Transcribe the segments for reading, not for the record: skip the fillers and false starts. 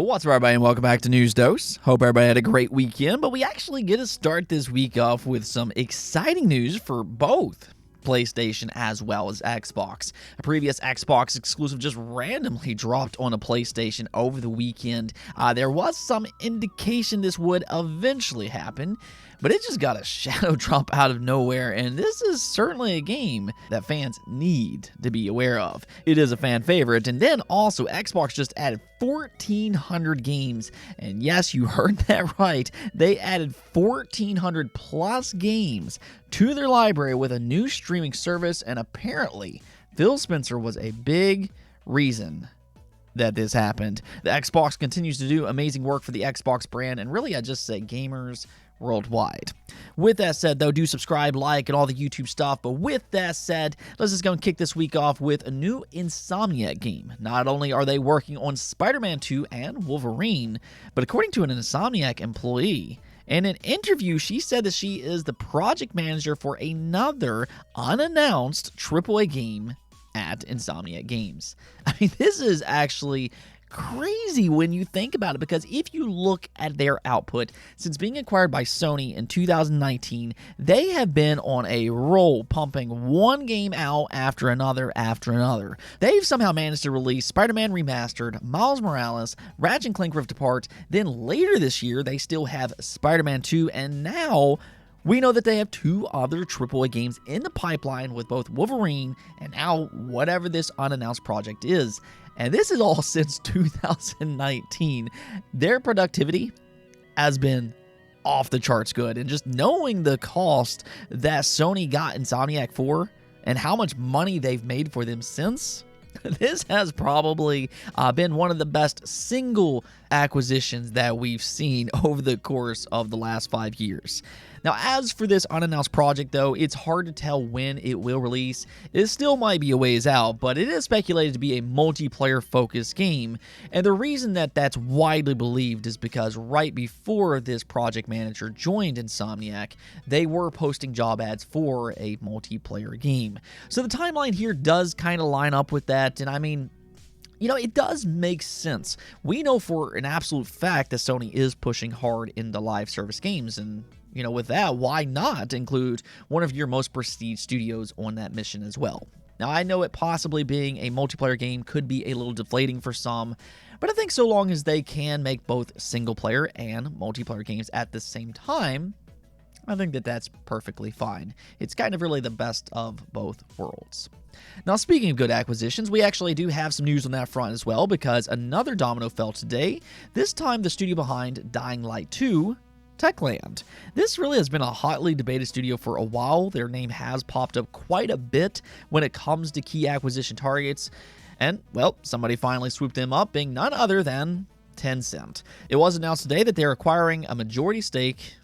What's up, everybody, and welcome back to News Dose. Hope everybody had a great weekend, but we actually get to start this week off with some exciting news for both PlayStation as well as Xbox. A previous Xbox exclusive just randomly dropped on a PlayStation over the weekend. There was some indication this would eventually happen, but it just got a shadow drop out of nowhere, and this is certainly a game that fans need to be aware of. It is a fan favorite, and then also Xbox just added 1,400 games, and yes, you heard that right, they added 1,400 plus games to their library with a new streaming service, and apparently Phil Spencer was a big reason that this happened. The Xbox continues to do amazing work for the Xbox brand, and really I just say gamers worldwide. With that said, though, do subscribe, like, and all the YouTube stuff. But with that said, let's just go and kick this week off with a new Insomniac game. Not only are they working on Spider-Man 2 and Wolverine, but according to an Insomniac employee, in an interview, she said that she is the project manager for another unannounced AAA game at Insomniac Games. I mean, this is actually crazy when you think about it, because if you look at their output since being acquired by Sony in 2019, they have been on a roll, pumping one game out after another. They've somehow managed to release Spider-Man Remastered, Miles Morales, Ratchet & Clank Rift Apart, then later this year they still have Spider-Man 2, and now we know that they have two other AAA games in the pipeline with both Wolverine and now whatever this unannounced project is. And this is all since 2019. Their productivity has been off the charts good. And just knowing the cost that Sony got Insomniac for and how much money they've made for them since, this has probably been one of the best single acquisitions that we've seen over the course of the last 5 years. Now, as for this unannounced project, though, it's hard to tell when it will release. It still might be a ways out, but it is speculated to be a multiplayer-focused game, and the reason that that's widely believed is because right before this project manager joined Insomniac, they were posting job ads for a multiplayer game. So the timeline here does kind of line up with that, and I mean, you know, it does make sense. We know for an absolute fact that Sony is pushing hard into live service games, and you know, with that, why not include one of your most prestige studios on that mission as well? Now, I know it possibly being a multiplayer game could be a little deflating for some, but I think so long as they can make both single-player and multiplayer games at the same time, I think that that's perfectly fine. It's kind of really the best of both worlds. Now, speaking of good acquisitions, we actually do have some news on that front as well, because another domino fell today, this time the studio behind Dying Light 2, Techland. This really has been a hotly debated studio for a while. Their name has popped up quite a bit when it comes to key acquisition targets, and, well, somebody finally swooped them up, being none other than Tencent. It was announced today that they're acquiring a majority stake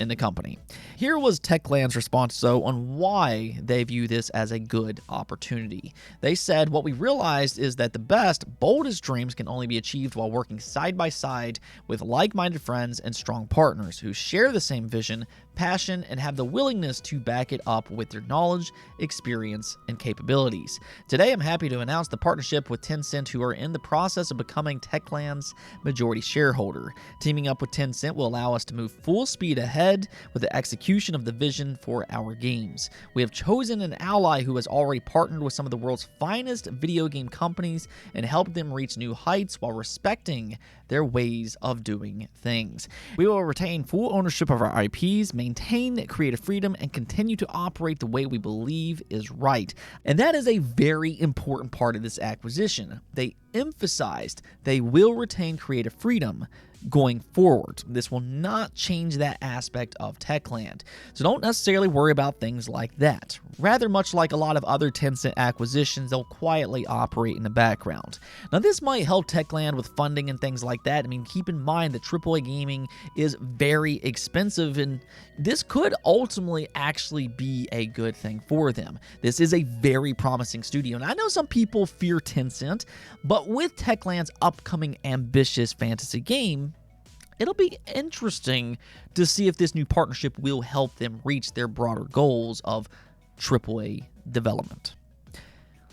in the company. Here was Techland's response, though, on why they view this as a good opportunity. They said, "What we realized is that the best, boldest dreams can only be achieved while working side by side with like-minded friends and strong partners who share the same vision, passion, and have the willingness to back it up with their knowledge, experience, and capabilities. Today, I'm happy to announce the partnership with Tencent, who are in the process of becoming Techland's majority shareholder. Teaming up with Tencent will allow us to move full speed ahead with the execution of the vision for our games. We have chosen an ally who has already partnered with some of the world's finest video game companies and helped them reach new heights while respecting their ways of doing things. We will retain full ownership of our IPs, maintain creative freedom, and continue to operate the way we believe is right." And that is a very important part of this acquisition. They emphasized they will retain creative freedom going forward. This will not change that aspect of Techland, so don't necessarily worry about things like that. Rather, much like a lot of other Tencent acquisitions, they'll quietly operate in the background. Now, this might help Techland with funding and things like that. I mean, keep in mind that AAA gaming is very expensive, and this could ultimately actually be a good thing for them. This is a very promising studio, and I know some people fear Tencent, but with Techland's upcoming ambitious fantasy game, it'll be interesting to see if this new partnership will help them reach their broader goals of AAA development.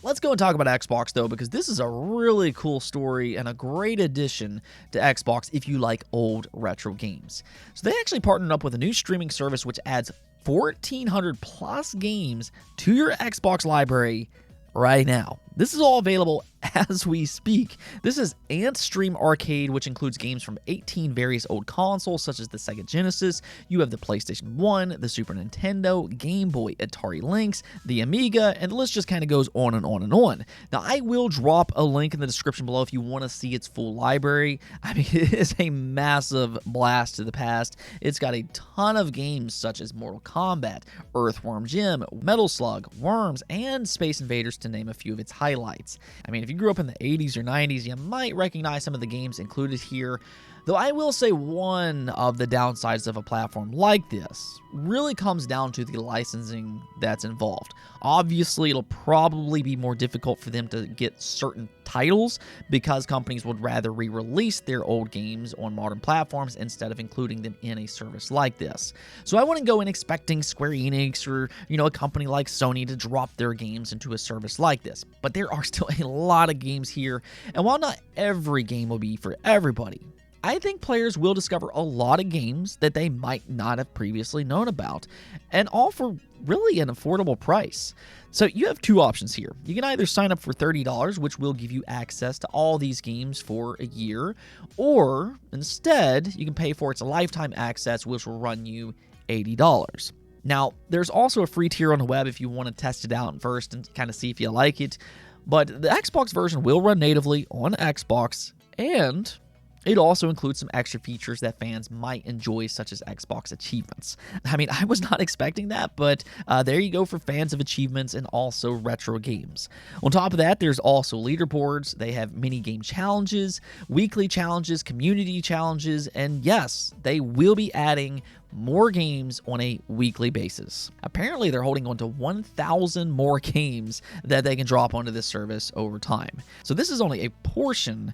Let's go and talk about Xbox, though, because this is a really cool story and a great addition to Xbox if you like old retro games. So they actually partnered up with a new streaming service which adds 1,400 plus games to your Xbox library right now. This is all available as we speak. This is AntStream Arcade, which includes games from 18 various old consoles, such as the Sega Genesis. You have the PlayStation 1, the Super Nintendo, Game Boy, Atari Lynx, the Amiga, and the list just kind of goes on and on and on. Now, I will drop a link in the description below if you want to see its full library. I mean, it is a massive blast to the past. It's got a ton of games such as Mortal Kombat, Earthworm Jim, Metal Slug, Worms, and Space Invaders, to name a few of its highlights. I mean, if you grew up in the 80s or 90s, you might recognize some of the games included here, though I will say one of the downsides of a platform like this really comes down to the licensing that's involved. Obviously, it'll probably be more difficult for them to get certain titles because companies would rather re-release their old games on modern platforms instead of including them in a service like this. So I wouldn't go in expecting Square Enix or, a company like Sony to drop their games into a service like this. But there are still a lot of games here, and while not every game will be for everybody, I think players will discover a lot of games that they might not have previously known about, and all for really an affordable price. So you have two options here. You can either sign up for $30, which will give you access to all these games for a year, or instead, you can pay for its lifetime access, which will run you $80. Now, there's also a free tier on the web if you want to test it out first and kind of see if you like it, but the Xbox version will run natively on Xbox, and it also includes some extra features that fans might enjoy, such as Xbox achievements. I mean, I was not expecting that, but there you go for fans of achievements and also retro games. On top of that, there's also leaderboards. They have mini-game challenges, weekly challenges, community challenges, and yes, they will be adding more games on a weekly basis. Apparently, they're holding on to 1,000 more games that they can drop onto this service over time. So this is only a portion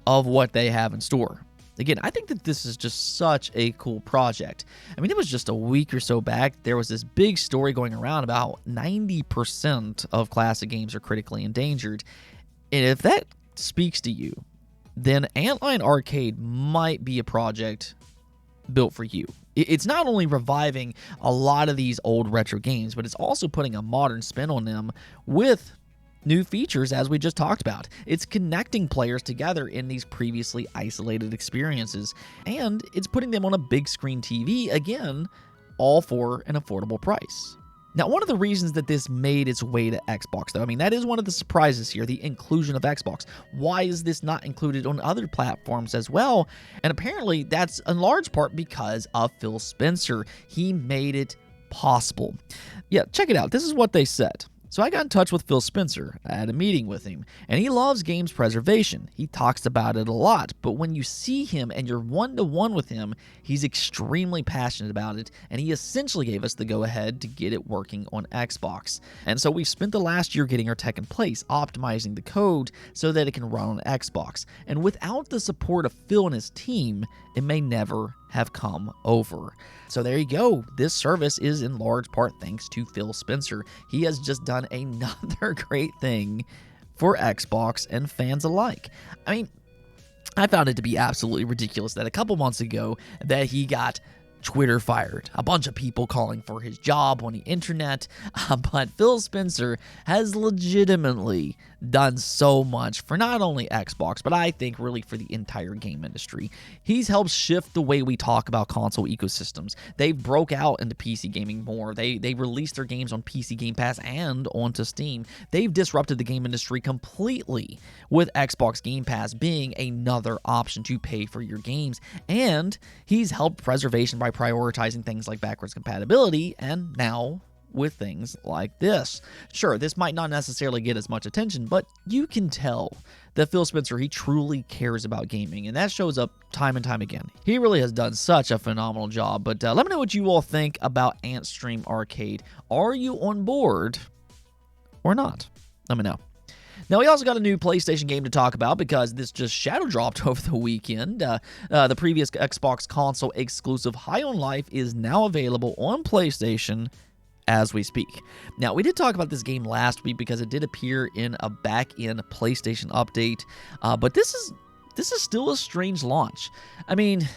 of what they have in store. Again, I think that this is just such a cool project. I mean, it was just a week or so back, there was this big story going around about 90% of classic games are critically endangered. And if that speaks to you, then Antline Arcade might be a project built for you. It's not only reviving a lot of these old retro games, but it's also putting a modern spin on them with new features, as we just talked about. It's connecting players together in these previously isolated experiences, and it's putting them on a big screen TV, again, all for an affordable price. Now, one of the reasons that this made its way to Xbox, though, I mean, that is one of the surprises here, the inclusion of Xbox. Why is this not included on other platforms as well? And apparently, that's in large part because of Phil Spencer. He made it possible. Yeah, check it out. This is what they said. So I got in touch with Phil Spencer. I had a meeting with him, and he loves games preservation. He talks about it a lot, but when you see him and you're one-to-one with him, he's extremely passionate about it, and he essentially gave us the go-ahead to get it working on Xbox. And so we've spent the last year getting our tech in place, optimizing the code so that it can run on Xbox. And without the support of Phil and his team, it may never have come over. So there you go. This service is in large part thanks to Phil Spencer. He has just done another great thing for Xbox and fans alike. I mean, I found it to be absolutely ridiculous that a couple months ago that he got Twitter fired. A bunch of people calling for his job on the internet, but Phil Spencer has legitimately done so much for not only Xbox, but I think really for the entire game industry. He's helped shift the way we talk about console ecosystems. They broke out into PC gaming more. They released their games on PC Game Pass and onto Steam. They've disrupted the game industry completely with Xbox Game Pass being another option to pay for your games. And he's helped preservation by prioritizing things like backwards compatibility, and now with things like this. Sure, this might not necessarily get as much attention, but you can tell that Phil Spencer, he truly cares about gaming, and that shows up time and time again. He really has done such a phenomenal job, but let me know what you all think about Antstream Arcade. Are you on board or not? Let me know. Now, we also got a new PlayStation game to talk about because this just shadow dropped over the weekend. The previous Xbox console exclusive High on Life is now available on PlayStation as we speak. Now, we did talk about this game last week because it did appear in a back-end PlayStation update, but this is still a strange launch. I mean,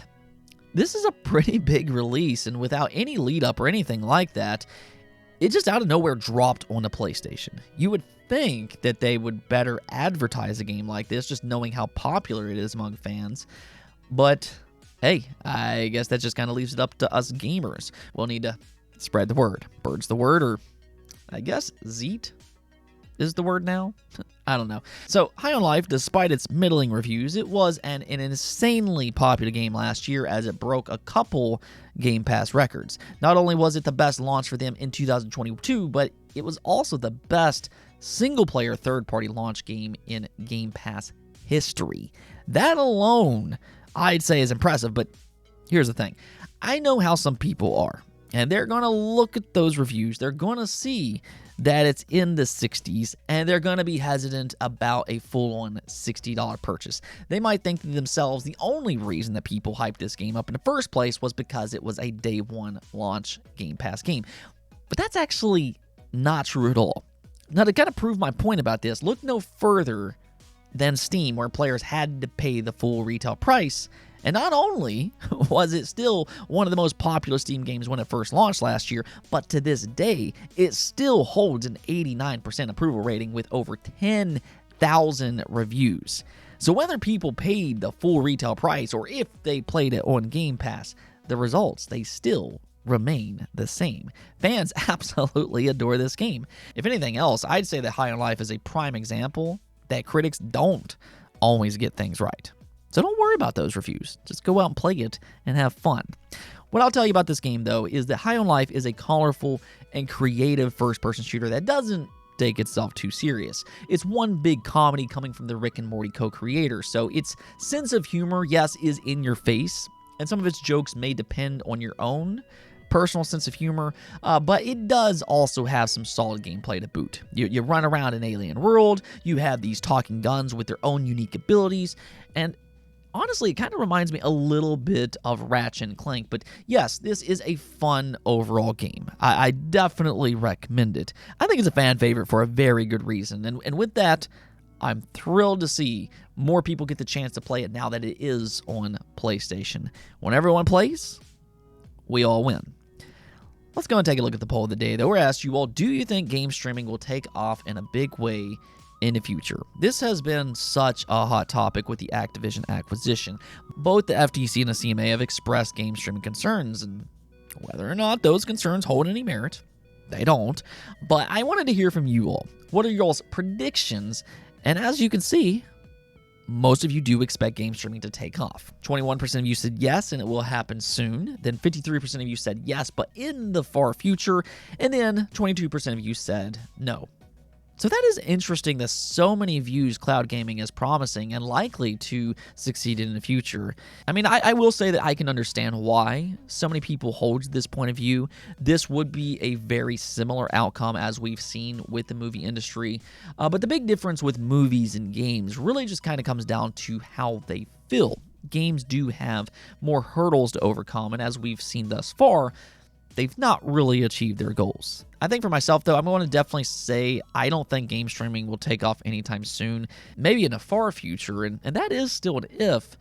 this is a pretty big release, and without any lead-up or anything like that, it just out of nowhere dropped on the PlayStation. You would think that they would better advertise a game like this, just knowing how popular it is among fans, but hey, I guess that just kind of leaves it up to us gamers. We'll need to spread the word. Bird's the word, or I guess Zeet is the word now? I don't know. So, High on Life, despite its middling reviews, it was an insanely popular game last year as it broke a couple Game Pass records. Not only was it the best launch for them in 2022, but it was also the best single-player third-party launch game in Game Pass history. That alone, I'd say, is impressive, but here's the thing. I know how some people are, and they're going to look at those reviews. They're going to see that it's in the 60s, and they're going to be hesitant about a full-on $60 purchase. They might think to themselves the only reason that people hyped this game up in the first place was because it was a day one launch Game Pass game. But that's actually not true at all. Now, to kind of prove my point about this, look no further than Steam, where players had to pay the full retail price. And not only was it still one of the most popular Steam games when it first launched last year, but to this day, it still holds an 89% approval rating with over 10,000 reviews. So whether people paid the full retail price or if they played it on Game Pass, the results, they still remain the same. Fans absolutely adore this game. If anything else, I'd say that High on Life is a prime example that critics don't always get things right. So don't worry about those reviews. Just go out and play it and have fun. What I'll tell you about this game, though, is that High on Life is a colorful and creative first-person shooter that doesn't take itself too serious. It's one big comedy coming from the Rick and Morty co-creator, so its sense of humor, yes, is in your face, and some of its jokes may depend on your own personal sense of humor, but it does also have some solid gameplay to boot. You run around an alien world, you have these talking guns with their own unique abilities, and honestly, it kind of reminds me a little bit of Ratchet and Clank, but yes, this is a fun overall game. I definitely recommend it. I think it's a fan favorite for a very good reason, and with that, I'm thrilled to see more people get the chance to play it now that it is on PlayStation. When everyone plays, we all win. Let's go and take a look at the poll of the day, though. We're asked you all, do you think game streaming will take off in a big way in the future? This has been such a hot topic with the Activision acquisition. Both the FTC and the CMA have expressed game streaming concerns, and whether or not those concerns hold any merit, they don't. But I wanted to hear from you all. What are y'all's predictions? And as you can see, most of you do expect game streaming to take off. 21% of you said yes, and it will happen soon. Then 53% of you said yes, but in the far future. And then 22% of you said no. So that is interesting that so many views cloud gaming as promising and likely to succeed in the future. I mean, I will say that I can understand why so many people hold this point of view. This would be a very similar outcome as we've seen with the movie industry. But the big difference with movies and games really just kind of comes down to how they feel. Games do have more hurdles to overcome, and as we've seen thus far, they've not really achieved their goals. I think for myself, though, I'm going to definitely say I don't think game streaming will take off anytime soon, maybe in the far future, and that is still an if.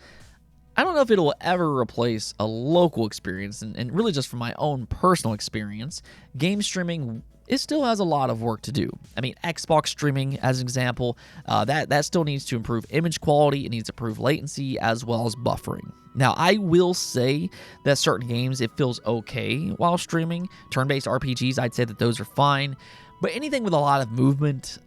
I don't know if it'll ever replace a local experience, and really just from my own personal experience, game streaming, it still has a lot of work to do. I mean, Xbox streaming, as an example, that still needs to improve image quality, it needs to improve latency, as well as buffering. Now, I will say that certain games, it feels okay while streaming. Turn-based RPGs, I'd say that those are fine. But anything with a lot of movement,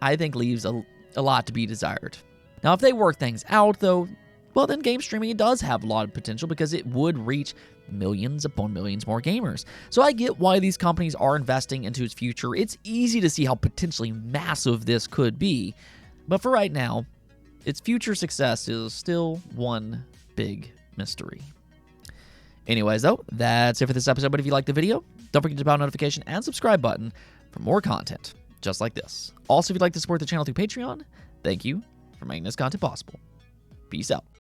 I think leaves a lot to be desired. Now, if they work things out, though, well, then game streaming, it does have a lot of potential because it would reach millions upon millions more gamers. So I get why these companies are investing into its future. It's easy to see how potentially massive this could be. But for right now, its future success is still one big mystery. Anyways, though, that's it for this episode. But if you liked the video, don't forget to hit the notification and subscribe button for more content just like this. Also, if you'd like to support the channel through Patreon, thank you for making this content possible. Peace out.